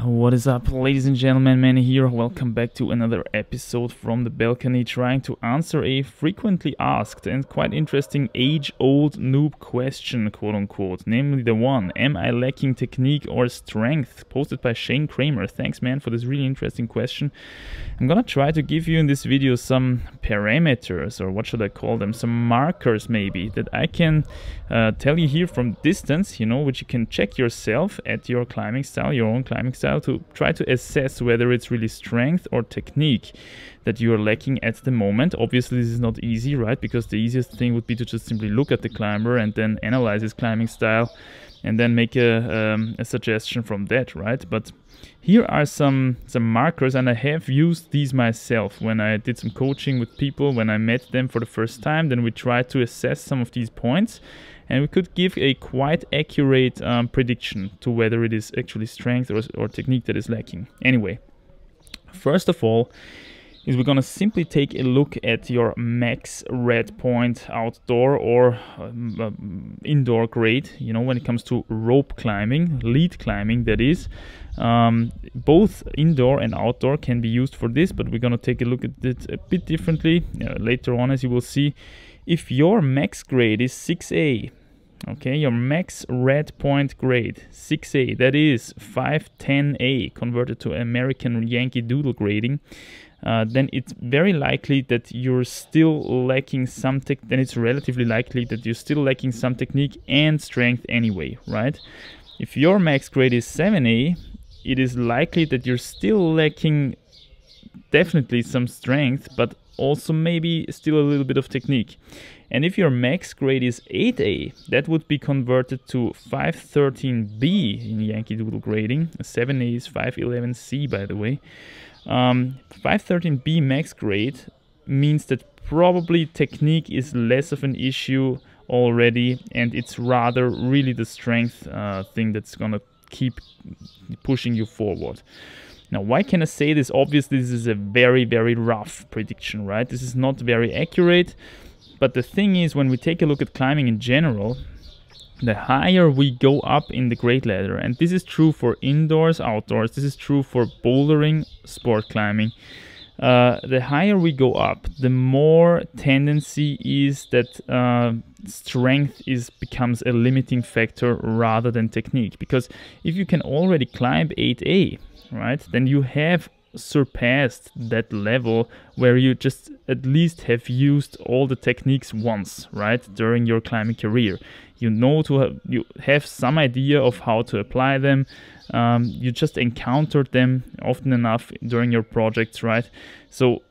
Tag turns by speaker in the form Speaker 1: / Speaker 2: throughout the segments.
Speaker 1: What is up, ladies and gentlemen? Manny here. Welcome back to another episode from the balcony, trying to answer a frequently asked and quite interesting age-old noob question, quote-unquote. Namely the one, am I lacking technique or strength? Posted by Shane Kramer. Thanks, man, for this really interesting question. I'm gonna try to give you in this video some parameters, or what should I call them? Some markers, maybe, that I can tell you here from distance, which you can check yourself at your climbing style, your own climbing style, to try to assess whether it's really strength or technique that you are lacking at the moment. Obviously this is not easy, right? Because the easiest thing would be to just simply look at the climber and then analyze his climbing style and then make a suggestion from that, right? But here are some markers, and I have used these myself when I did some coaching with people, when I met them for the first time. Then we tried to assess some of these points, and we could give a quite accurate prediction to whether it is actually strength or technique that is lacking. Anyway, first of all, is we're gonna simply take a look at your max red point outdoor or indoor grade, when it comes to rope climbing, lead climbing, that is. Both indoor and outdoor can be used for this, but we're gonna take a look at it a bit differently later on, as you will see. If your max grade is 6A, okay, your max red point grade 6A, that is 510A converted to American Yankee Doodle grading, then it's very likely that you're still lacking then it's relatively likely that you're still lacking some technique and strength anyway, right? If your max grade is 7A, it is likely that you're still lacking definitely some strength, but also maybe still a little bit of technique. And if your max grade is 8A, that would be converted to 513B in Yankee Doodle grading. 7A is 511C, by the way. 513B max grade means that probably technique is less of an issue already, and it's rather really the strength thing that's gonna keep pushing you forward. Now, why can I say this? Obviously, this is a very, very rough prediction, right? This is not very accurate, but the thing is, when we take a look at climbing in general, the higher we go up in the grade ladder, and this is true for indoors, outdoors, this is true for bouldering, sport climbing, the higher we go up, the more tendency is that strength becomes a limiting factor rather than technique. Because if you can already climb 8A, right, then you have surpassed that level where you just at least have used all the techniques once, right, during your climbing career. You have some idea of how to apply them. You just encountered them often enough during your projects, right? So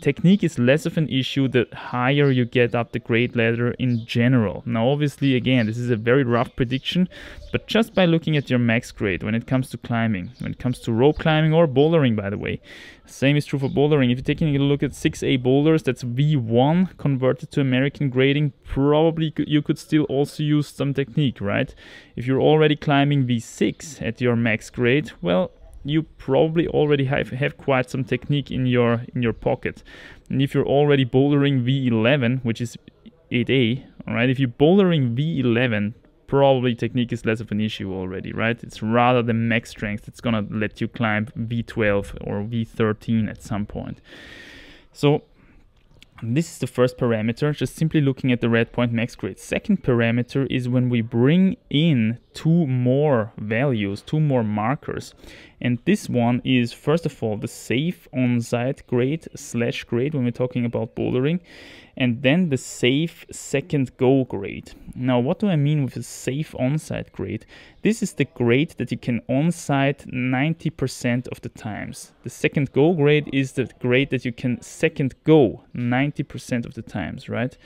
Speaker 1: technique is less of an issue the higher you get up the grade ladder in general. Now, obviously, again, this is a very rough prediction, but just by looking at your max grade when it comes to climbing, when it comes to rope climbing or bouldering, by the way, same is true for bouldering. If you're taking a look at 6A boulders, that's V1 converted to American grading, probably you could still also use some technique, right? If you're already climbing V6 at your max grade, well, you probably already have quite some technique in your pocket. And if you're already bouldering V11, which is 8A, all right, if you're bouldering V11, probably technique is less of an issue already, right? It's rather the max strength that's gonna let you climb V12 or V13 at some point. So this is the first parameter, just simply looking at the red point max grade. Second parameter is when we bring in two more values, two more markers. And this one is, first of all, the safe on-site grade / grade when we're talking about bouldering, and then the safe second go grade. Now, what do I mean with a safe on-site grade? This is the grade that you can on-site 90% of the times. The second go grade is the grade that you can second go 90% of the times, right?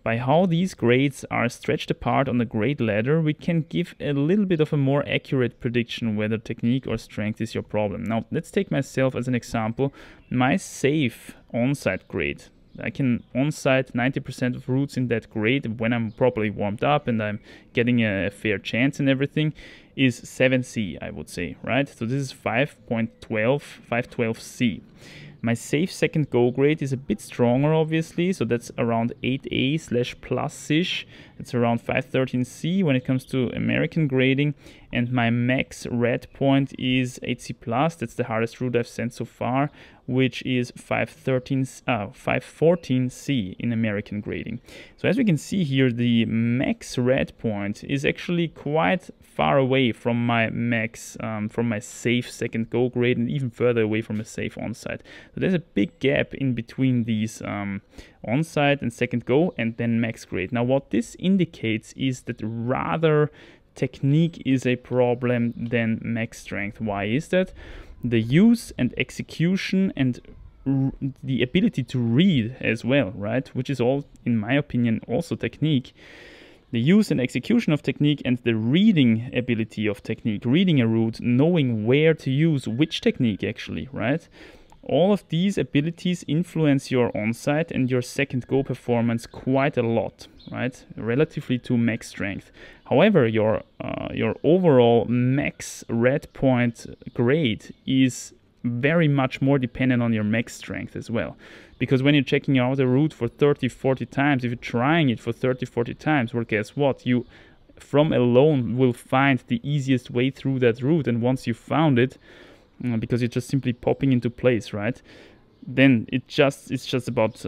Speaker 1: By how these grades are stretched apart on the grade ladder, we can give a little bit of a more accurate prediction whether technique or strength is your problem. Now, let's take myself as an example. My safe on-site grade, I can on-site 90% of routes in that grade when I'm properly warmed up and I'm getting a fair chance and everything, is 7C, I would say, right? So this is 512C. My safe second go grade is a bit stronger, obviously, so that's around 8A/plus-ish. It's around 513C when it comes to American grading. and my max red point is 8C+. That's the hardest route I've sent so far, which is 514C in American grading. So as we can see here, the max red point is actually quite far away from my max, from my safe second go grade, and even further away from a safe onsite. So there's a big gap in between these onsite and second go and then max grade. Now what this indicates is that rather technique is a problem than max strength. Why is that? The use and execution and the ability to read as well, right? Which is all, in my opinion, also technique. The use and execution of technique and the reading ability of technique, reading a route, knowing where to use which technique actually, right? All of these abilities influence your onsite and your second go performance quite a lot, right? Relatively to max strength. However, your overall max red point grade is very much more dependent on your max strength as well. Because when you're checking out a route for 30-40 times, if you're trying it for 30-40 times, well, guess what? You from alone will find the easiest way through that route, and once you found it, because it's just simply popping into place, right? Then it's just about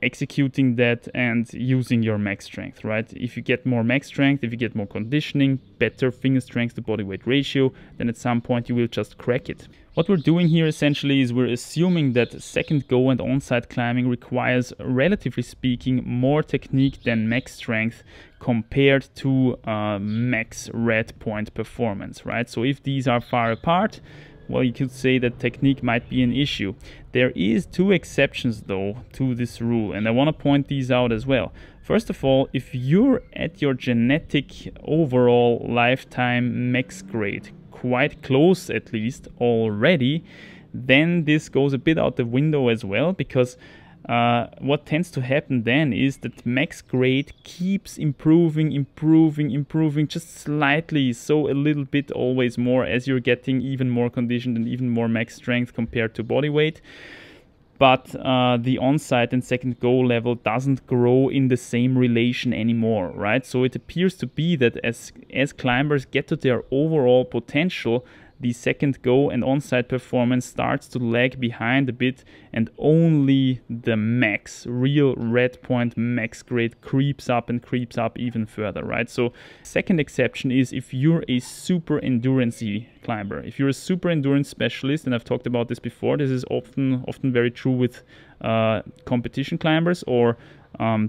Speaker 1: executing that and using your max strength, right? If you get more max strength, if you get more conditioning, better finger strength to body weight ratio, then at some point you will just crack it. What we're doing here essentially is we're assuming that second go and on-site climbing requires, relatively speaking, more technique than max strength compared to max red point performance, right? So if these are far apart, well, you could say that technique might be an issue. There is two exceptions though to this rule, and I want to point these out as well. First of all, if you're at your genetic overall lifetime max grade, quite close at least already, then this goes a bit out the window as well, because what tends to happen then is that max grade keeps improving just slightly, so a little bit always more as you're getting even more conditioned and even more max strength compared to body weight. But the on-site and second go level doesn't grow in the same relation anymore, right? So it appears to be that as climbers get to their overall potential, the second go and on-site performance starts to lag behind a bit, and only the max, real red point max grade creeps up even further, right? So second exception is if you're a super endurance-y climber. If you're a super endurance specialist, and I've talked about this before, this is often very true with competition climbers or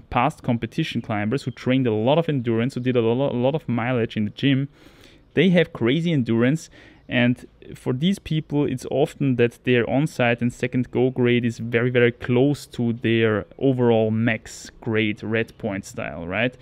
Speaker 1: past competition climbers who trained a lot of endurance, who did a lot of mileage in the gym. They have crazy endurance, and for these people it's often that their on-site and second go grade is very, very close to their overall max grade red point style, right?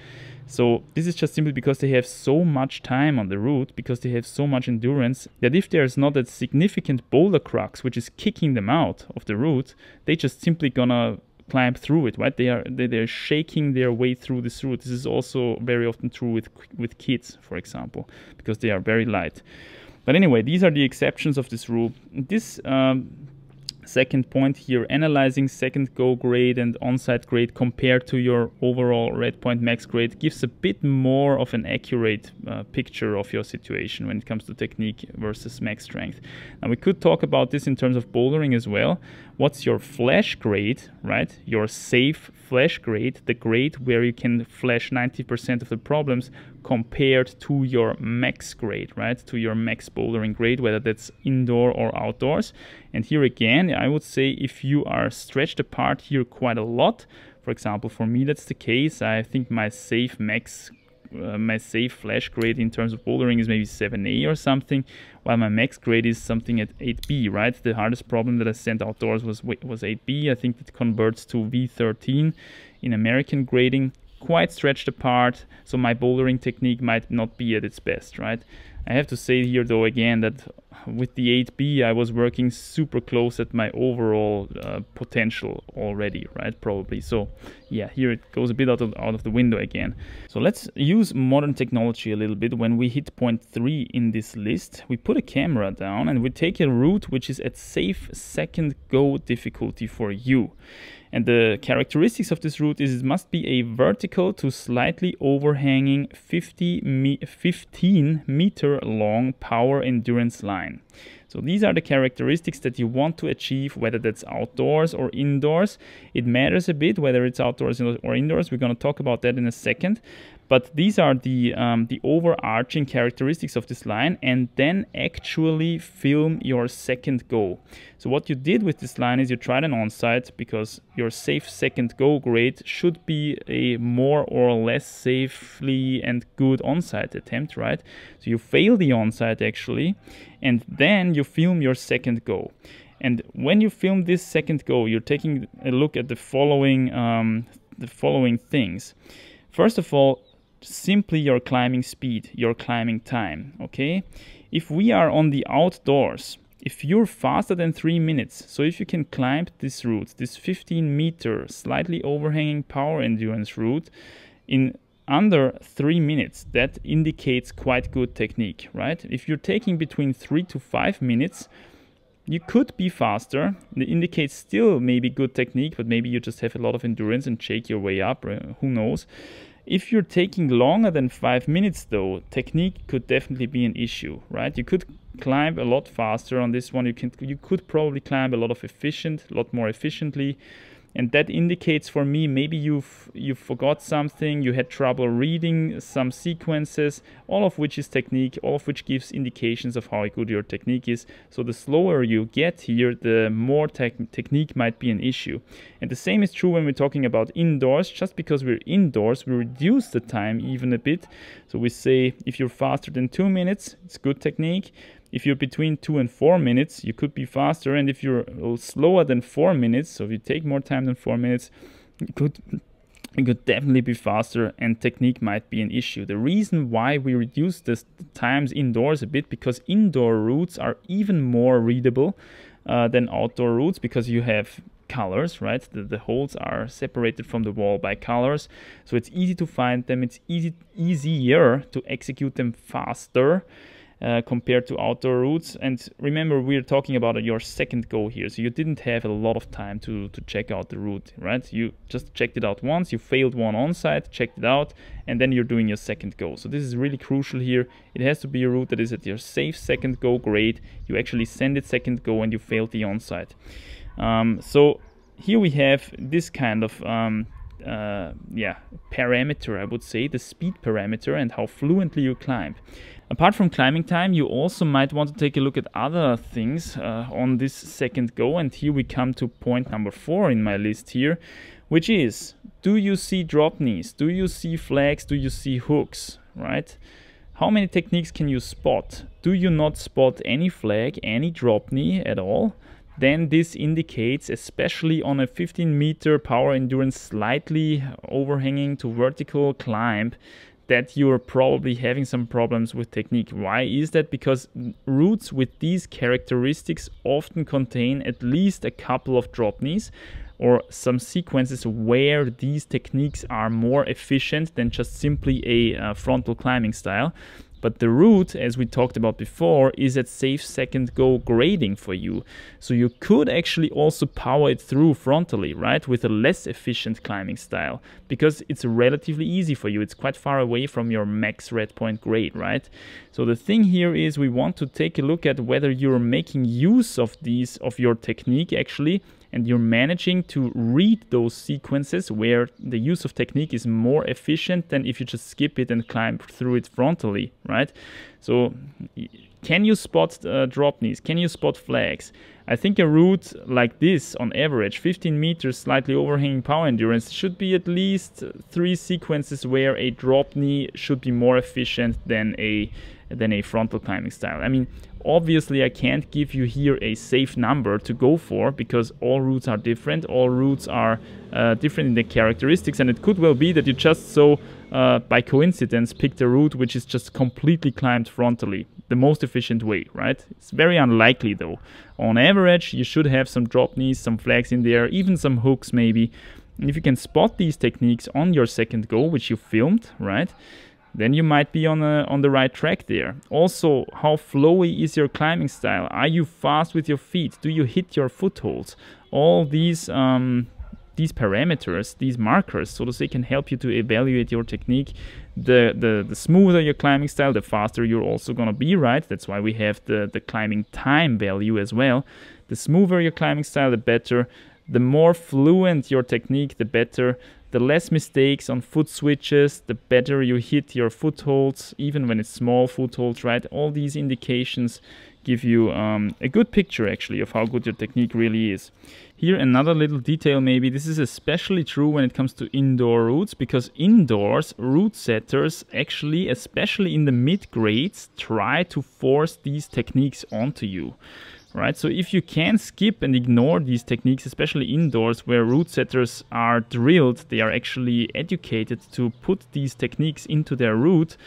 Speaker 1: So this is just simply because they have so much time on the route, because they have so much endurance, that if there's not a significant boulder crux which is kicking them out of the route, they just simply gonna climb through it, right? They're shaking their way through this route. This is also very often true with kids, for example, because they are very light. But anyway, these are the exceptions of this rule. This second point here, analyzing second go grade and on-site grade compared to your overall red point max grade, gives a bit more of an accurate picture of your situation when it comes to technique versus max strength. Now we could talk about this in terms of bouldering as well. What's your flash grade, right? Your safe flash grade, the grade where you can flash 90% of the problems, compared to your max grade, right? To your max bouldering grade, whether that's indoor or outdoors. And here again, I would say if you are stretched apart here quite a lot, for example, for me that's the case. I think my safe flash grade in terms of bouldering is maybe 7A or something, while my max grade is something at 8B, right? The hardest problem that I sent outdoors was 8B. I think it converts to V13 in American grading. Quite stretched apart, so my bouldering technique might not be at its best, right? I have to say here though again that with the 8B, I was working super close at my overall potential already, right? Probably. So yeah, here it goes a bit out of the window again. So let's use modern technology a little bit. When we hit point 3 in this list, we put a camera down and we take a route which is at safe second go difficulty for you. And the characteristics of this route is it must be a vertical to slightly overhanging 15 meter long power endurance line. So these are the characteristics that you want to achieve, whether that's outdoors or indoors. It matters a bit whether it's outdoors or indoors. We're going to talk about that in a second. But these are the overarching characteristics of this line, and then actually film your second go. So what you did with this line is you tried an on-site because your safe second go grade should be a more or less safely and good on-site attempt, right? So you fail the on-site actually, and then you film your second go. And when you film this second go, you're taking a look at the following things. First of all, simply your climbing speed, your climbing time, okay? If we are on the outdoors, if you're faster than 3 minutes, so if you can climb this route, this 15 meter slightly overhanging power endurance route in under 3 minutes, that indicates quite good technique, right? If you're taking between 3 to 5 minutes, you could be faster. It indicates still maybe good technique, but maybe you just have a lot of endurance and shake your way up, who knows. If you're taking longer than 5 minutes though, technique could definitely be an issue, right? You could climb a lot faster on this one. You could probably climb a lot more efficiently. And that indicates for me, maybe you forgot something, you had trouble reading some sequences, all of which is technique, all of which gives indications of how good your technique is. So the slower you get here, the more technique might be an issue. And the same is true when we're talking about indoors. Just because we're indoors, we reduce the time even a bit. So we say if you're faster than 2 minutes, it's good technique. If you're between 2 and 4 minutes, you could be faster. And if you're slower than 4 minutes, so if you take more time than 4 minutes, you could definitely be faster, and technique might be an issue. The reason why we reduce the times indoors a bit, because indoor routes are even more readable than outdoor routes, because you have colors, right? The holes are separated from the wall by colors, so it's easy to find them. It's easier to execute them faster compared to outdoor routes. And remember, we're talking about your second go here, so you didn't have a lot of time to check out the route, right? You just checked it out once, you failed one on-site, checked it out, and then you're doing your second go. So this is really crucial here. It has to be a route that is at your safe second go grade. You actually send it second go and you failed the on-site. So here we have this kind of parameter, I would say, the speed parameter and how fluently you climb. Apart from climbing time, you also might want to take a look at other things on this second go. And here we come to point number 4 in my list here, which is, do you see drop knees? Do you see flags? Do you see hooks, right? How many techniques can you spot? Do you not spot any flag, any drop knee at all? Then this indicates, especially on a 15 meter power endurance slightly overhanging to vertical climb, that you're probably having some problems with technique. Why is that? Because routes with these characteristics often contain at least a couple of drop knees or some sequences where these techniques are more efficient than just simply a frontal climbing style. But the route, as we talked about before, is at safe second go grading for you. So you could actually also power it through frontally, right? With a less efficient climbing style, because it's relatively easy for you. It's quite far away from your max red point grade, right? So the thing here is we want to take a look at whether you're making use of your technique actually, and you're managing to read those sequences where the use of technique is more efficient than if you just skip it and climb through it frontally, right? So can you spot drop knees? Can you spot flags? I think a route like this, on average, 15 meters, slightly overhanging power endurance, should be at least 3 sequences where a drop knee should be more efficient than a frontal climbing style. I mean, Obviously, I can't give you here a safe number to go for because all routes are different. All routes are different in the characteristics, and it could well be that you just by coincidence picked a route which is just completely climbed frontally, the most efficient way, right? It's very unlikely though. On average, you should have some drop knees, some flags in there, even some hooks maybe. And if you can spot these techniques on your second go, which you filmed, right, then you might be on the right track there. Also, how flowy is your climbing style? Are you fast with your feet? Do you hit your footholds? All these parameters, these markers, so to say, can help you to evaluate your technique. The smoother your climbing style, the faster you're also gonna be, right? That's why we have the climbing time value as well. The smoother your climbing style, the better. The more fluent your technique, the better. The less mistakes on foot switches, the better you hit your footholds, even when it's small footholds, right? All these indications give you a good picture actually of how good your technique really is. Here another little detail maybe, this is especially true when it comes to indoor routes, because indoors route setters actually, especially in the mid grades, try to force these techniques onto you. Right, so if you can skip and ignore these techniques, especially indoors where route setters are drilled, they are actually educated to put these techniques into their route,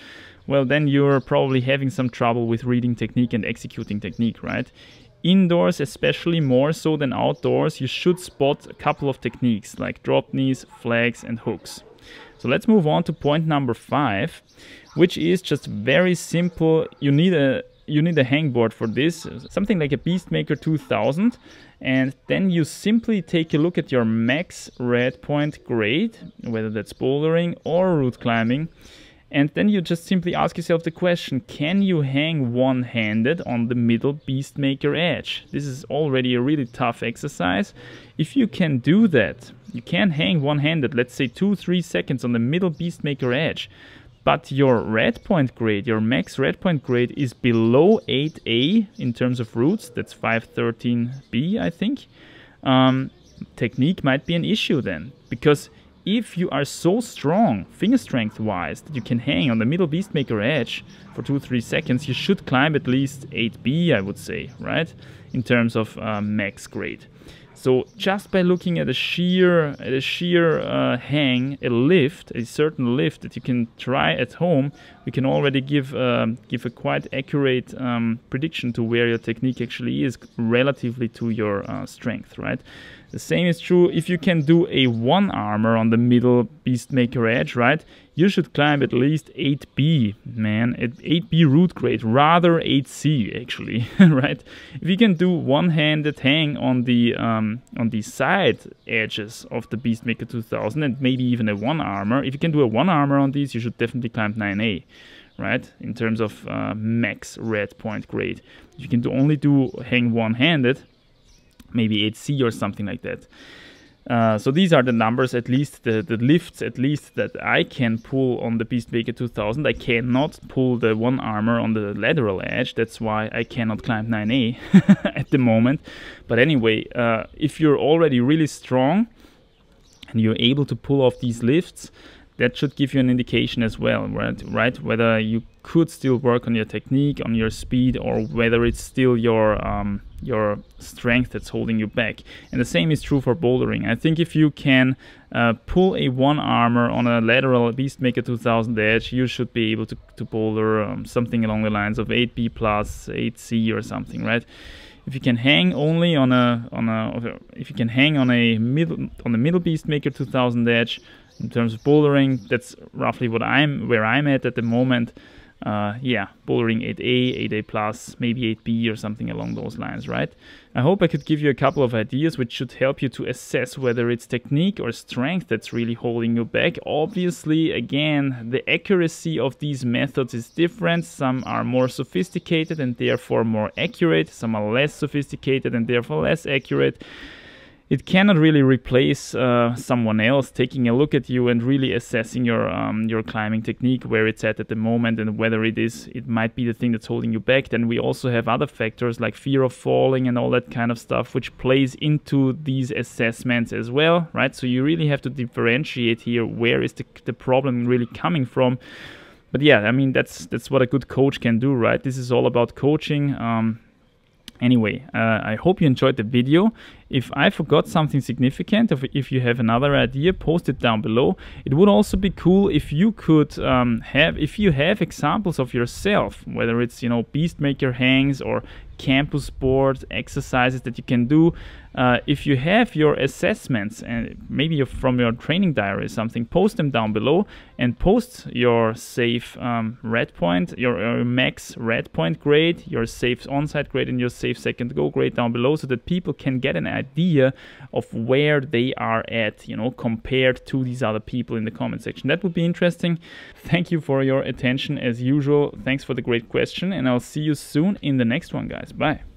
Speaker 1: well then you're probably having some trouble with reading technique and executing technique, right? Indoors, especially more so than outdoors, you should spot a couple of techniques like drop knees, flags and hooks. So let's move on to point number 5, which is just very simple. You need a hangboard for this, something like a Beastmaker 2000, and then you simply take a look at your max red point grade, whether that's bouldering or route climbing, and then you just simply ask yourself the question, can you hang one-handed on the middle Beastmaker edge? This is already a really tough exercise. If you can do that, you can hang one-handed, let's say 2-3 seconds on the middle Beastmaker edge, but your red point grade, your max red point grade is below 8A in terms of routes, that's 513B I think, technique might be an issue then. Because if you are so strong, finger strength wise, that you can hang on the middle Beastmaker edge for 2-3 seconds, you should climb at least 8B I would say, right? In terms of max grade. So just by looking at a sheer hang, a lift, a certain lift that you can try at home, we can already give a quite accurate prediction to where your technique actually is relatively to your strength, right? The same is true if you can do a one-armer on the middle Beastmaker edge, right? You should climb at least 8B, man, at 8B route grade, rather 8C actually, right? If you can do one-handed hang on the side edges of the Beastmaker 2000 and maybe even a one-armer, if you can do a one-armer on these, you should definitely climb 9A, right? In terms of max red point grade. If you can only do hang one-handed, maybe 8C or something like that. So these are the numbers, at least the lifts at least that I can pull on the Beastmaker 2000. I cannot pull the one-armer on the lateral edge. That's why I cannot climb 9A at the moment. But anyway, if you're already really strong and you're able to pull off these lifts, that should give you an indication as well, right? Whether you could still work on your technique, on your speed, or whether it's still your strength that's holding you back. And the same is true for bouldering. I think if you can pull a one-armer on a lateral Beastmaker 2000 edge, you should be able to boulder something along the lines of 8B plus 8C or something, right? If you can hang only on if you can hang on the middle Beastmaker 2000 edge, in terms of bouldering, that's roughly where I'm at the moment. Yeah, bouldering 8A, 8A plus, maybe 8B or something along those lines, right? I hope I could give you a couple of ideas which should help you to assess whether it's technique or strength that's really holding you back. Obviously, again, the accuracy of these methods is different. Some are more sophisticated and therefore more accurate. Some are less sophisticated and therefore less accurate. It cannot really replace someone else taking a look at you and really assessing your climbing technique, where it's at the moment, and whether it might be the thing that's holding you back. Then we also have other factors like fear of falling and all that kind of stuff, which plays into these assessments as well, right? So you really have to differentiate here, where is the problem really coming from. But yeah, I mean, that's what a good coach can do, right? This is all about coaching. Anyway, I hope you enjoyed the video. If I forgot something significant, if you have another idea, post it down below. It would also be cool if you could if you have examples of yourself, whether it's, you know, Beastmaker hangs or campus board exercises that you can do. If you have your assessments and maybe from your training diary or something, post them down below and post your safe red point, your max red point grade, your safe on-site grade, and your safe second go grade down below, so that people can get an idea of where they are at, you know, compared to these other people in the comment section. That would be interesting. Thank you for your attention as usual. Thanks for the great question, and I'll see you soon in the next one, guys. Bye.